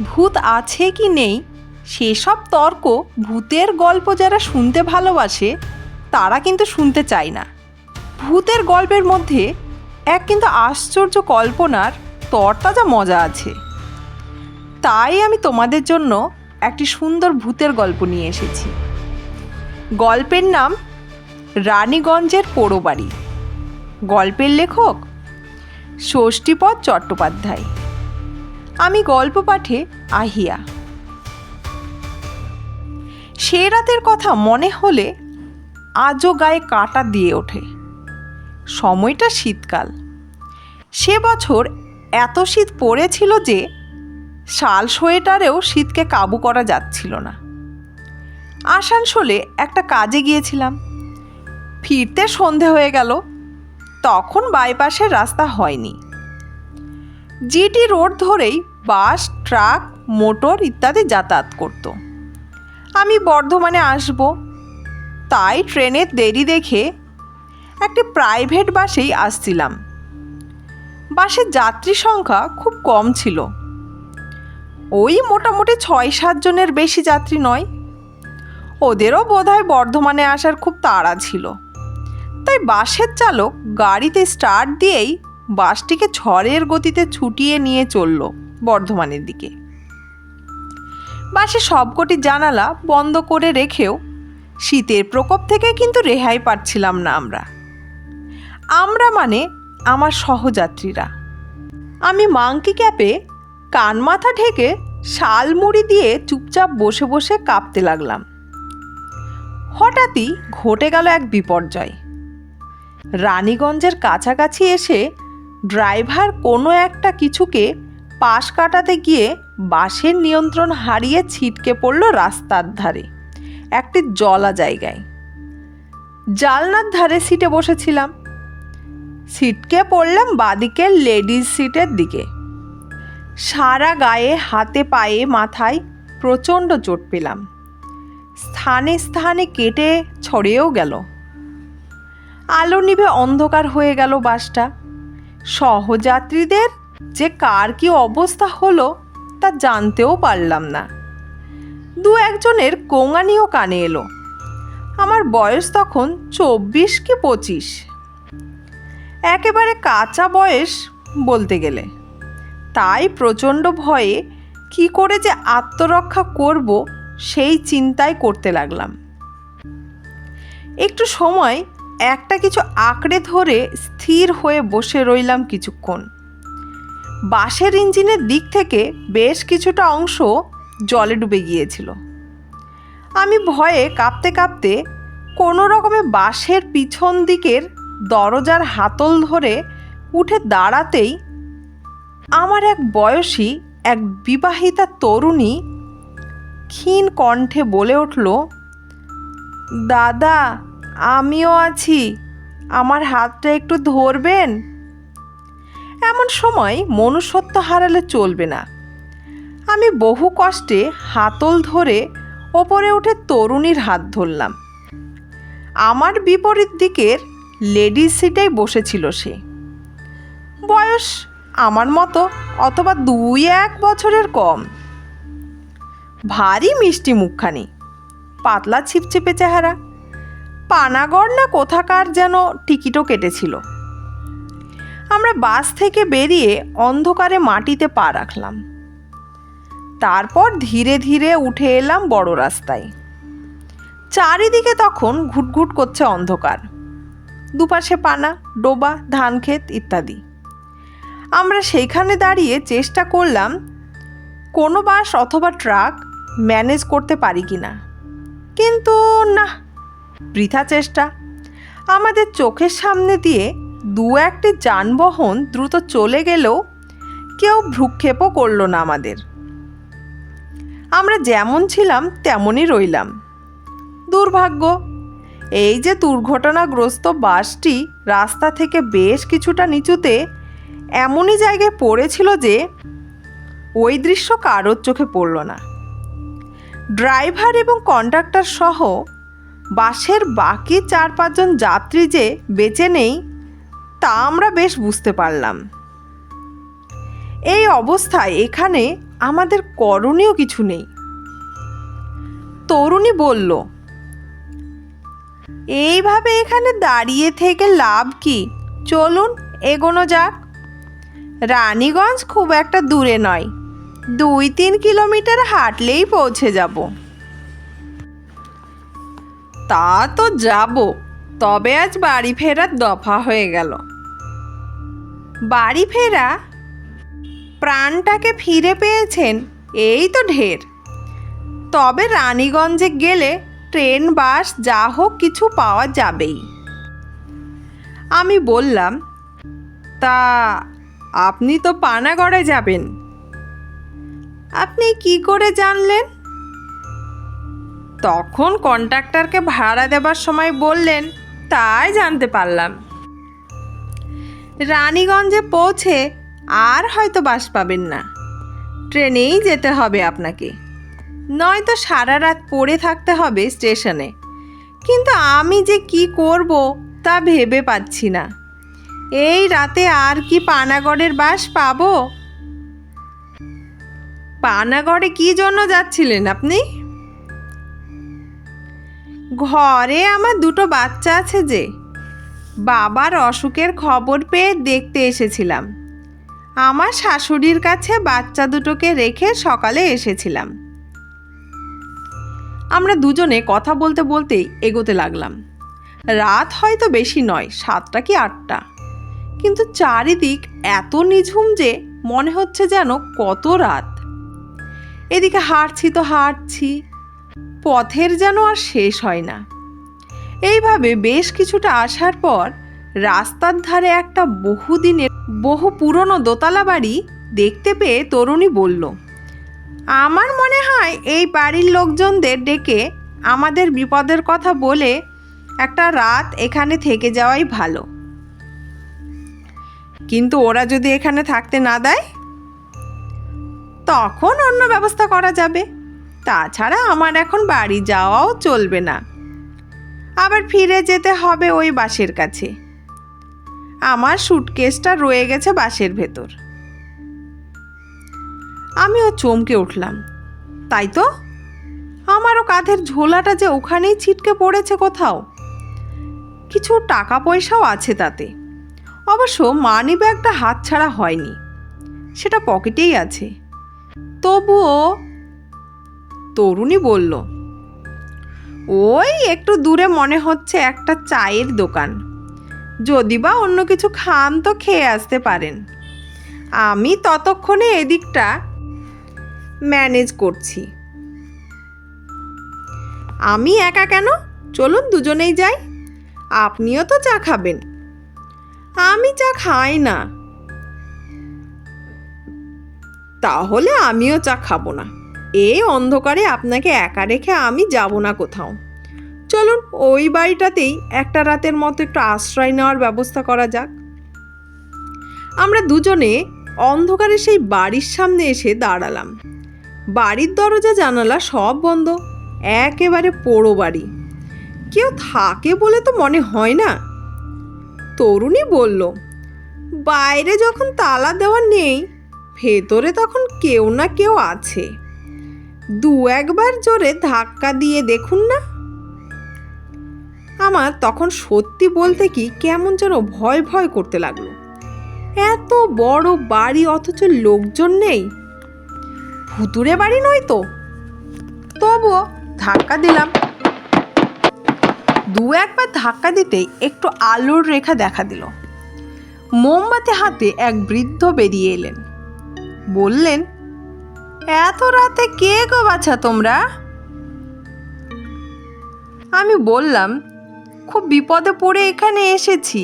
ভূত আছে কি নেই সেসব তর্ক ভূতের গল্প যারা শুনতে ভালোবাসে তারা কিন্তু শুনতে চায় না। ভূতের গল্পের মধ্যে এক কিন্তু আশ্চর্য কল্পনার তরতাজা মজা আছে। তাই আমি তোমাদের জন্য একটি সুন্দর ভূতের গল্প নিয়ে এসেছি। গল্পের নাম রানীগঞ্জের পোড়ো বাড়ি। গল্পের লেখক ষষ্ঠীপদ চট্টোপাধ্যায়। আমি গল্প পাঠে আহিয়া। সে রাতের কথা মনে হলে আজও গায়ে কাঁটা দিয়ে ওঠে। সময়টা শীতকাল। সে বছর এত শীত পড়েছিল যে শাল সোয়েটারেও শীতকে কাবু করা যাচ্ছিল না। আসানসোলে একটা কাজে গিয়েছিলাম। ফিরতে সন্ধে হয়ে গেল। তখন বাইপাসের রাস্তা হয়নি। জিটি রোড ধরেই বাস, ট্রাক, মোটর ইত্যাদি যাতায়াত করত। আমি বর্ধমানে আসব, তাই ট্রেনের দেরি দেখে একটি প্রাইভেট বাসেই আসছিলাম। বাসের যাত্রী সংখ্যা খুব কম ছিল। ওই মোটামুটি 6-7 জনের বেশি যাত্রী নয়। ওদেরও বোধহয় বর্ধমানে আসার খুব তাড়া ছিল। তাই বাসের চালক গাড়িতে স্টার্ট দিয়েই বাসটিকে ঝড়ের গতিতে ছুটিয়ে নিয়ে চলল বর্ধমানের দিকে। বাসে সবকটি জানালা বন্ধ করে রেখেও শীতের প্রকোপ থেকে কিন্তু রেহাই পাচ্ছিলাম না আমরা মানে আমার সহযাত্রীরা। আমি মাংকি ক্যাপে কান মাথা ঢেকে শাল মুড়ি দিয়ে চুপচাপ বসে বসে কাঁপতে লাগলাম। হঠাৎই ঘটে গেল এক বিপর্যয়। রানীগঞ্জের কাছাকাছি এসে ড্রাইভার কোনো একটা কিছুকে পাশ কাটাতে গিয়ে বাসের নিয়ন্ত্রণ হারিয়ে ছিটকে পড়ল রাস্তার ধারে একটি জলা জায়গায়। জানলার ধারে সিটে বসেছিলাম। ছিটকে পড়লাম বাঁদিকের লেডিজ সিটের দিকে। সারা গায়ে, হাতে, পায়ে, মাথায় প্রচণ্ড চোট পেলাম। স্থানে স্থানে কেটে ছড়েও গেল। আলো নিভে অন্ধকার হয়ে গেল বাসটা। সহযাত্রীদের যে কার কি অবস্থা হলো তা জানতেও পারলাম না। 2-1 জনের কোঙানিও কানে এলো। আমার বয়স তখন 24 কি 25, একেবারে কাঁচা বয়স বলতে গেলে। তাই প্রচণ্ড ভয়ে কি করে যে আত্মরক্ষা করব সেই চিন্তাই করতে লাগলাম। একটু সময় একটা কিছু আঁকড়ে ধরে স্থির হয়ে বসে রইলাম কিছুক্ষণ। বাসের ইঞ্জিনের দিক থেকে বেশ কিছুটা অংশ জলে ডুবে গিয়েছিল। আমি ভয়ে কাঁপতে কাঁপতে কোনো রকমে বাসের পিছন দিকের দরজার হাতল ধরে উঠে দাঁড়াতেই আমার এক বয়সী এক বিবাহিতা তরুণী ক্ষীণ কণ্ঠে বলে উঠল, দাদা আমিও আছি, আমার হাতটা একটু ধরবেন। এমন সময় মনুষ্যত্ব হারালে চলবে না। আমি বহু কষ্টে হাতল ধরে ওপরে উঠে তরুণীর হাত ধরলাম। আমার বিপরীত দিকের লেডিস সিটেই বসেছিল সে। বয়স আমার মতো অথবা 2-1 বছরের কম। ভারী মিষ্টি মুখখানি, পাতলা ছিপছিপে চেহারা, পানাগড় না কোথাকার যেন টিকিটও কেটেছিল। আমরা বাস থেকে বেরিয়ে অন্ধকারে মাটিতে পা রাখলাম। তারপর ধীরে ধীরে উঠে এলাম বড় রাস্তায়। চারিদিকে তখন ঘুটঘুট করছে অন্ধকার। দুপাশে পানা, ডোবা, ধান ক্ষেত ইত্যাদি। আমরা সেইখানে দাঁড়িয়ে চেষ্টা করলাম কোনো বাস অথবা ট্রাক ম্যানেজ করতে পারি কিনা, কিন্তু না, বৃথা চেষ্টা। আমাদের চোখের সামনে দিয়ে 2-1টি যানবাহন দ্রুত চলে গেলেও কেউ ভ্রুক্ষেপও করল না আমাদের। আমরা যেমন ছিলাম তেমনই রইলাম। দুর্ভাগ্য, এই যে দুর্ঘটনাগ্রস্ত বাসটি রাস্তা থেকে বেশ কিছুটা নিচুতে এমনই জায়গায় পড়েছিল যে ওই দৃশ্য কারোর চোখে পড়ল না। ড্রাইভার এবং কন্ডাক্টর সহ বাসের বাকি 4-5 জন যাত্রী যে বেঁচে নেই তা আমরা বেশ বুঝতে পারলাম। এই অবস্থায় এখানে আমাদের করণীয় কিছু নেই। তরুণী বলল, এইভাবে এখানে দাঁড়িয়ে থেকে লাভ কি? চলুন এগোনো যাক। রানীগঞ্জ খুব একটা দূরে নয়, 2-3 কিলোমিটার হাঁটলেই পৌঁছে যাব। তা তো যাব, তবে আজ বাড়ি ফেরার দফা হয়ে গেল। বাড়ি ফেরা? প্রাণটাকে ফিরে পেয়েছেন, এই তো ঢের। তবে রানীগঞ্জে গেলে ট্রেন বাস যা হোক কিছু পাওয়া যাবেই। আমি বললাম, তা আপনি তো পানাগড়ে যাবেন। আপনি কি করে জানলেন? তখন কন্ট্রাক্টরকে ভাড়া দেবার সময় বললেন, তাই জানতে পারলাম। রানীগঞ্জে পৌঁছে আর হয়তো বাস পাবেন না, ট্রেনেই যেতে হবে আপনাকে, নয়তো সারা রাত পড়ে থাকতে হবে স্টেশনে। কিন্তু আমি যে কি করব তা ভেবে পাচ্ছি না। এই রাতে আর কি পানাগড়ের বাস পাবো? পানাগড়ে কি জন্য যাচ্ছিলেন আপনি? ঘরে আমার 2 বাচ্চা আছে যে, বাবার অসুখের খবর পেয়ে দেখতে এসেছিলাম। আমার শাশুড়ির কাছে বাচ্চা দুটোকে রেখে সকালে এসেছিলাম। আমরা দুজনে কথা বলতে বলতেই এগোতে লাগলাম। রাত হয়তো বেশি নয়, 7টা কি 8টা, কিন্তু চারিদিক এত নিঝুম যে মনে হচ্ছে যেন কত রাত। এদিকে হাঁটছি তো হাঁটছি, পথের যেন আর শেষ হয় না। এইভাবে বেশ কিছুটা আসার পর রাস্তার ধারে একটা বহু পুরনো দোতলা বাড়ি দেখতে পেয়ে তরুণী বলল, আমার মনে হয় এই বাড়ির লোকজনদের ডেকে আমাদের বিপদের কথা বলে একটা রাত এখানে থেকে যাওয়াই ভালো। কিন্তু ওরা যদি এখানে থাকতে না দেয়, তখন অন্য ব্যবস্থা করা যাবে। তাছাড়া আমার এখন বাড়ি যাওয়াও চলবে না, আবার ফিরে যেতে হবে ওই বাসের কাছে। আমার সুটকেসটা রয়ে গেছে বাসের ভেতর। আমিও চমকে উঠলাম, তাই তো, আমারও কাঁধের ঝোলাটা যে ওখানেই ছিটকে পড়েছে কোথাও। কিছু টাকা পয়সাও আছে তাতে, অবশ্য মানি ব্যাগটা হাতছাড়া হয়নি, সেটা পকেটেই আছে। তবুও তরুণী বলল, ওই একটু দূরে মনে হচ্ছে একটা চায়ের দোকান, যদি বা অন্য কিছু খান তো খেয়ে আসতে পারেন। আমি ততক্ষণে এদিকটা ম্যানেজ করছি। আমি একা কেন, চলুন দুজনেই যাই। আপনিও তো চা খাবেন। আমি চা খাই না। তাহলে আমিও চা খাবো না। এই অন্ধকারে আপনাকে একা রেখে আমি যাব না কোথাও। চলুন ওই বাড়িটাতেই একটা রাতের মতো একটু আশ্রয় নেওয়ার ব্যবস্থা করা যাক। আমরা দুজনে অন্ধকারে সেই বাড়ির সামনে এসে দাঁড়ালাম। বাড়ির দরজা জানালা সব বন্ধ, একেবারে পোড়ো বাড়ি, কেউ থাকে বলে তো মনে হয় না। তরুণী বলল, বাইরে যখন তালা দেওয়া নেই, ভেতরে তখন কেউ না কেউ আছে। 2-1 বার জোরে ধাক্কা দিয়ে দেখুন না। আমার তখন সত্যি বলতে কি কেমন যেন ভয় ভয় করতে লাগলো। এত বড় বাড়ি অথচ লোকজন নেই, ভুতুড়ে বাড়ি নয় তো। তবুও ধাক্কা দিলাম। 2-1 বার ধাক্কা দিতেই একটু আলোর রেখা দেখা দিল। মোমবাতি হাতে এক বৃদ্ধ বেরিয়ে এলেন, বললেন, এত রাতে কে গো বাছা তোমরা? আমি বললাম, খুব বিপদে পড়ে এখানে এসেছি,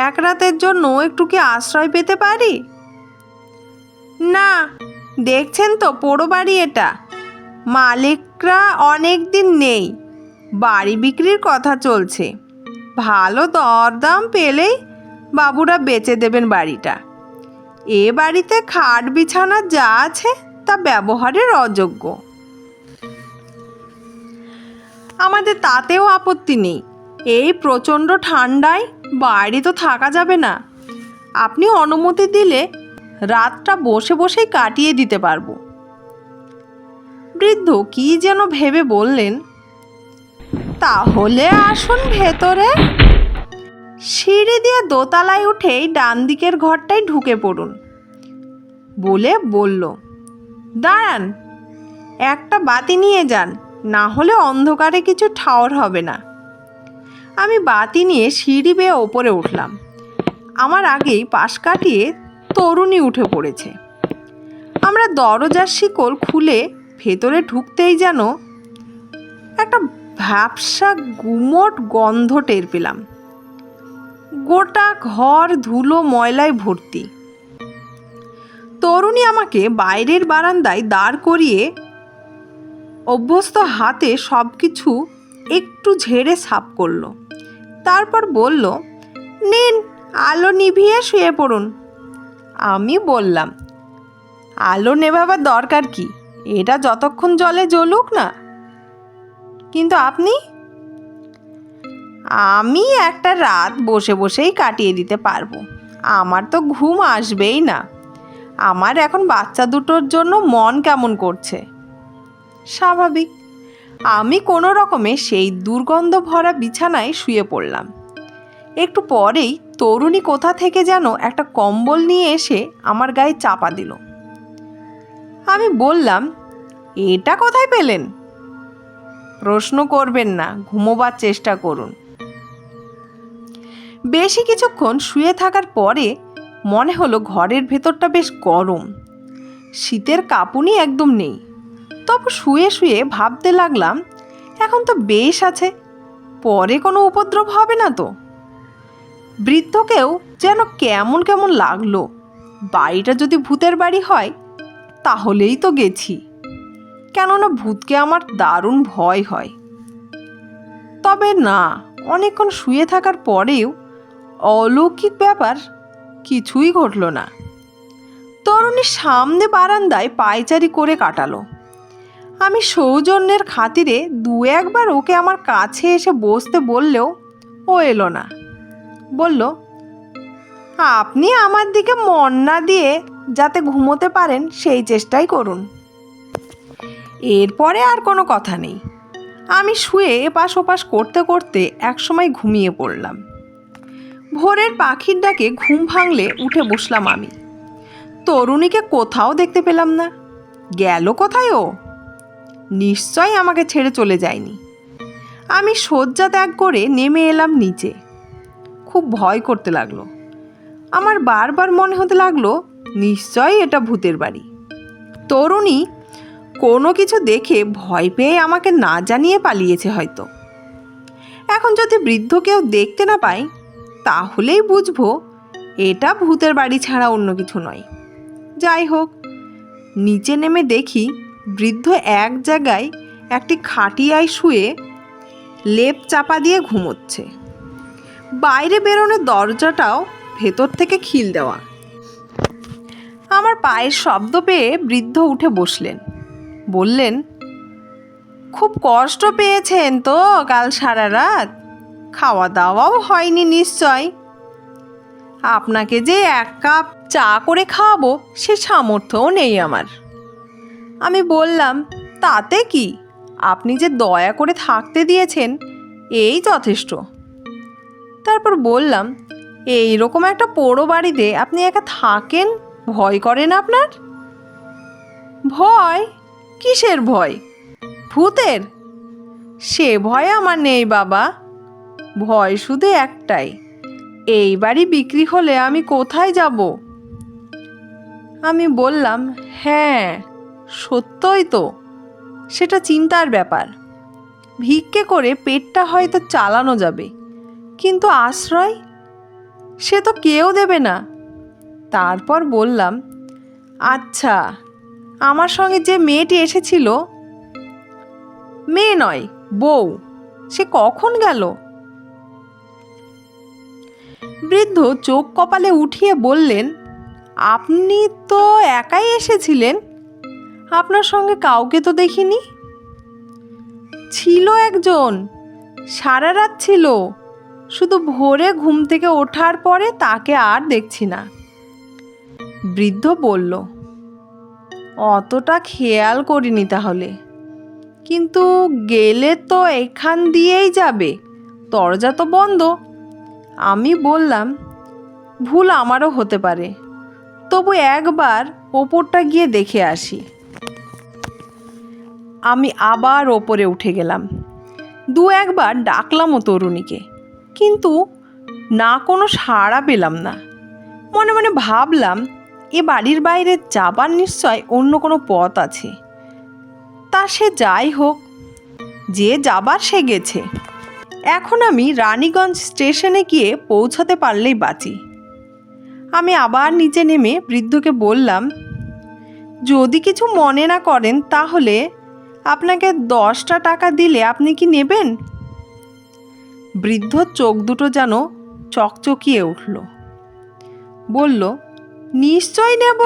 এক রাতের জন্য একটু কি আশ্রয় পেতে পারি? না, দেখছেন তো পোড়ো বাড়ি এটা, মালিকরা অনেক দিন নেই, বাড়ি বিক্রির কথা চলছে। ভালো দরদাম পেলেই বাবুরা বেচে দেবেন বাড়িটা। এ বাড়িতে খাট বিছানা যা আছে তা ব্যবহারের অযোগ্য। আমাদের তাতেও আপত্তি নেই, এই প্রচণ্ড ঠান্ডায় বাইরে তো থাকা যাবে না। আপনি অনুমতি দিলে রাতটা বসে বসেই কাটিয়ে দিতে পারবো। বৃদ্ধ কি যেন ভেবে বললেন, তাহলে আসুন ভেতরে। সিঁড়ি দিয়ে দোতলায় উঠেই ডান দিকের ঘরটায় ঢুকে পড়ুন বলে বলল, দাঁড়ান, একটা বাতি নিয়ে যান, না হলে অন্ধকারে কিছু ঠাওর হবে না। আমি বাতি নিয়ে সিঁড়ি বেয়ে ওপরে উঠলাম। আমার আগেই পাশ কাটিয়ে তরুণী উঠে পড়েছে। আমরা দরজার শিকল খুলে ভেতরে ঢুকতেই যেন একটা ভ্যাপসা গুমোট গন্ধ টের পেলাম। গোটা ঘর ধুলো ময়লায় ভর্তি। তরুণী আমাকে বাইরের বারান্দায় দাঁড় করিয়ে অভ্যস্ত হাতে সব কিছু একটু ঝেড়ে সাফ করলো। তারপর বলল, নিন, আলো নিভিয়ে শুয়ে পড়ুন। আমি বললাম, আলো নেভাবার দরকার কি, এটা যতক্ষণ জলে জ্বলুক না। কিন্তু আপনি? আমি একটা রাত বসে বসেই কাটিয়ে দিতে পারবো, আমার তো ঘুম আসবেই না। আমার এখন বাচ্চা দুটোর জন্য মন কেমন করছে। স্বাভাবিক। আমি কোনো রকমে সেই দুর্গন্ধ ভরা বিছানায় শুয়ে পড়লাম। একটু পরেই তরুণী কোথা থেকে যেন একটা কম্বল নিয়ে এসে আমার গায়ে চাপা দিল। আমি বললাম, এটা কোথায় পেলেন? প্রশ্ন করবেন না, ঘুমোবার চেষ্টা করুন। বেশি কিছুক্ষণ শুয়ে থাকার পরে মনে হলো ঘরের ভেতরটা বেশ গরম, শীতের কাঁপুনি একদম নেই। তবে শুয়ে শুয়ে ভাবতে লাগলাম, এখন তো বেশ আছে, পরে কোনো উপদ্রব হবে না তো। বৃদ্ধকেও যেন কেমন কেমন লাগলো। বাড়িটা যদি ভূতের বাড়ি হয় তাহলেই তো গেছি, কেননা ভূতকে আমার দারুণ ভয় হয়। তবে না, অনেকক্ষণ শুয়ে থাকার পরেও অলৌকিক ব্যাপার কিছুই ঘটল না। তরুণী সামনে বারান্দায় পায়চারি করে কাটালো। আমি সৌজন্যের খাতিরে দু একবার ওকে আমার কাছে এসে বসতে বললেও ও এলো না। বলল, আপনি আমার দিকে মন না দিয়ে যাতে ঘুমোতে পারেন সেই চেষ্টাই করুন। এরপরে আর কোনো কথা নেই। আমি শুয়ে এপাশ ওপাশ করতে করতে একসময় ঘুমিয়ে পড়লাম। ভোরের পাখির ডাকে ঘুম ভাঙলে উঠে বসলাম আমি। তরুণীকে কোথাও দেখতে পেলাম না। গেল কোথায় ও? নিশ্চয় আমাকে ছেড়ে চলে যায়নি। আমি শয্যা ত্যাগ করে নেমে এলাম নিচে। খুব ভয় করতে লাগলো। আমার বারবার মনে হতে লাগলো, নিশ্চয়ই এটা ভূতের বাড়ি। তরুণী কোনো কিছু দেখে ভয় পেয়ে আমাকে না জানিয়ে পালিয়েছে হয়তো। এখন যদি বৃদ্ধ কেউ দেখতে না পায় তাহলেই বুঝবো এটা ভূতের বাড়ি ছাড়া অন্য কিছু নয়। যাই হোক, নিচে নেমে দেখি বৃদ্ধ এক জায়গায় একটি খাটিয়ায় শুয়ে লেপ চাপা দিয়ে ঘুমোচ্ছে। বাইরে বেরোনোর দরজাটাও ভেতর থেকে খিল দেওয়া। আমার পায়ের শব্দ পেয়ে বৃদ্ধ উঠে বসলেন। বললেন, খুব কষ্ট পেয়েছেন তো কাল সারা রাত? খাওয়া দাওয়াও হয়নি নিশ্চয়। আপনাকে যে এক কাপ চা করে খাওয়াবো সে সামর্থ্যও নেই আমার। আমি বললাম, তাতে কি, আপনি যে দয়া করে থাকতে দিয়েছেন এই যথেষ্ট। তারপর বললাম, এই রকম একটা পোড়ো বাড়িতে আপনি একা থাকেন, ভয় করে না আপনার? ভয়? কিসের ভয়? ভূতের? সে ভয় আমার নেই বাবা। ভয় শুধু একটাই, এই বাড়ি বিক্রি হলে আমি কোথায় যাব? আমি বললাম, হ্যাঁ সত্যই তো, সেটা চিন্তার ব্যাপার। ভিক্ষে করে পেটটা হয়তো চালানো যাবে, কিন্তু আশ্রয় সে তো কেউ দেবে না। তারপর বললাম, আচ্ছা, আমার সঙ্গে যে মেয়েটি এসেছিল, মেয়ে নয় বউ, সে কখন গেল? বৃদ্ধ চোখ কপালে উঠিয়ে বললেন, আপনি তো একাই এসেছিলেন, আপনার সঙ্গে কাউকে তো দেখিনি। ছিল একজন, সারা রাত ছিল, শুধু ভোরে ঘুম থেকে ওঠার পরে তাকে আর দেখছি না। বৃদ্ধ বলল, অতটা খেয়াল করিনি তাহলে। কিন্তু গেলে তো এখান দিয়েই যাবে, দরজা তো বন্ধ। আমি বললাম, ভুল আমারও হতে পারে, তবু একবার ওপরটা গিয়ে দেখে আসি। আমি আবার ওপরে উঠে গেলাম। দু একবার ডাকলামও তরুণীকে, কিন্তু না কোনো সাড়া পেলাম না। মনে মনে ভাবলাম, এ বাড়ির বাইরে যাবার নিশ্চয় অন্য কোনো পথ আছে। তা সে যাই হোক, যে যাবার সে গেছে। এখন আমি রানীগঞ্জ স্টেশনে গিয়ে পৌঁছাতে পারলেই বাঁচি। আমি আবার নিচে নেমে বৃদ্ধকে বললাম, যদি কিছু মনে না করেন তাহলে আপনাকে 10টা টাকা দিলে আপনি কি নেবেন? বৃদ্ধ চোখ দুটো যেন চকচকিয়ে উঠল। বলল, নিশ্চয় নেব,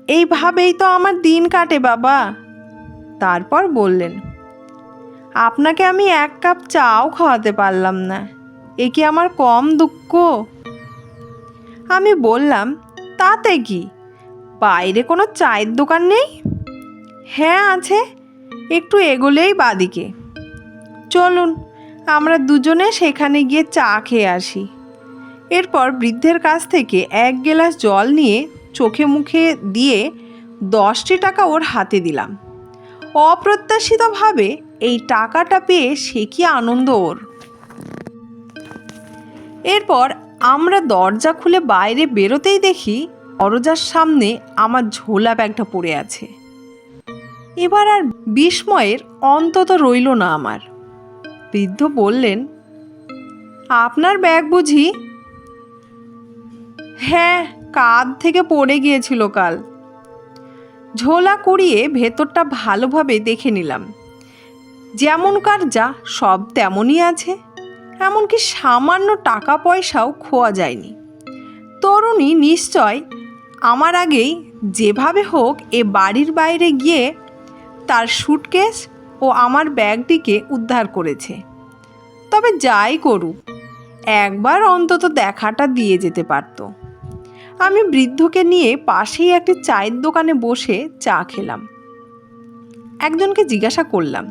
এইভাবেই তো আমার দিন কাটে বাবা। তারপর বললেন, আপনাকে আমি 1 কাপ চাও খাওয়াতে পারলাম না, এ কি আমার কম দুঃখ? আমি বললাম, তাতে কি, বাইরে কোনো চায়ের দোকান নেই? হ্যাঁ আছে, একটু এগোলেই বাদিকে। চলুন আমরা দুজনে সেখানে গিয়ে চা খেয়ে আসি। এরপর বৃদ্ধের কাছ থেকে 1 গ্লাস জল নিয়ে চোখে মুখে দিয়ে 10টি টাকা ওর হাতে দিলাম। অপ্রত্যাশিতভাবে এই টাকাটা পেয়ে সে কি আনন্দ ওর! এরপর আমরা দরজা খুলে বাইরে বেরোতেই দেখি দরজার সামনে আমার ঝোলা ব্যাগটা পড়ে আছে। এবার আর বিস্ময়ের অন্তত রইল না আমার। বৃদ্ধ বললেন, আপনার ব্যাগ বুঝি? হ্যাঁ, কাঁধ থেকে পড়ে গিয়েছিল কাল। ঝোলা কুড়িয়ে ভেতরটা ভালোভাবে দেখে নিলাম। যেমনকার যা সব তেমনই আছে, এমনকি সামান্য টাকা পয়সাও খোয়া যায়নি। তরুণী নিশ্চয় আমার আগেই যেভাবে হোক এ বাড়ির বাইরে গিয়ে তার সুটকেস ও আমার ব্যাগটিকে উদ্ধার করেছে। তবে যাই করুক, একবার অন্তত দেখাটা দিয়ে যেতে পারত। আমি বৃদ্ধকে নিয়ে পাশেই একটি চায়ের দোকানে বসে চা খেলাম। একজনকে জিজ্ঞাসা করলাম,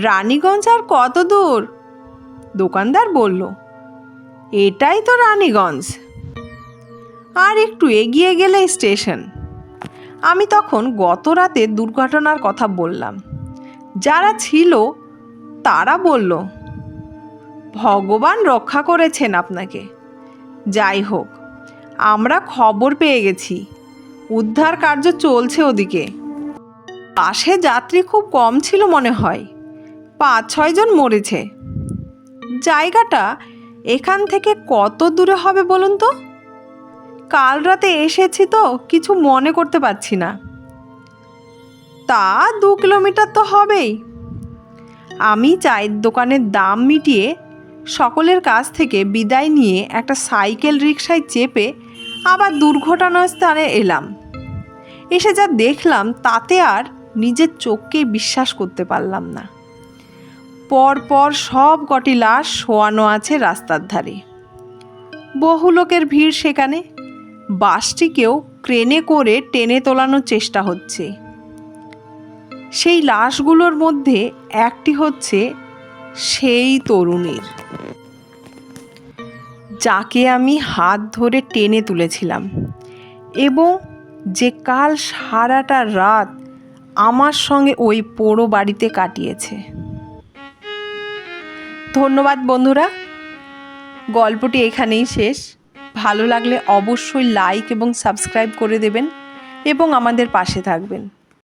রানীগঞ্জ আর কত দূর? দোকানদার বলল, এটাই তো রানীগঞ্জ, আর একটু এগিয়ে গেলে স্টেশন। আমি তখন গত রাতে দুর্ঘটনার কথা বললাম। যারা ছিল তারা বলল, ভগবান রক্ষা করেছেন আপনাকে। যাই হোক, আমরা খবর পেয়ে গেছি, উদ্ধার কার্য চলছে ওদিকে। বাসে যাত্রী খুব কম ছিল মনে হয়, 5-6 জন মরেছে। জায়গাটা এখান থেকে কত দূরে হবে বলুন তো? কাল রাতে এসেছি তো কিছু মনে করতে পারছি না। তা 2 কিলোমিটার তো হবেই। আমি চায়ের দোকানের দাম মিটিয়ে সকলের কাছ থেকে বিদায় নিয়ে একটা সাইকেল রিকশায় চেপে আবার দুর্ঘটনাস্থানে এলাম। এসে যা দেখলাম তাতে আর নিজের চোখকেই বিশ্বাস করতে পারলাম না। পরপর সব কটি লাশ শোয়ানো আছে রাস্তার ধারে। বহু লোকের ভিড় সেখানে। বাসটিকেও ক্রেনে করে টেনে তোলানোর চেষ্টা হচ্ছে। সেই লাশগুলোর মধ্যে একটি হচ্ছে সেই তরুণীর, যাকে আমি হাত ধরে টেনে তুলেছিলাম এবং যে কাল সারাটা রাত আমার সঙ্গে ওই পোড়ো বাড়িতে কাটিয়েছে। ধন্যবাদ বন্ধুরা, গল্পটি এখানেই শেষ। ভালো লাগলে অবশ্যই লাইক এবং সাবস্ক্রাইব করে দেবেন এবং আমাদের পাশে থাকবেন।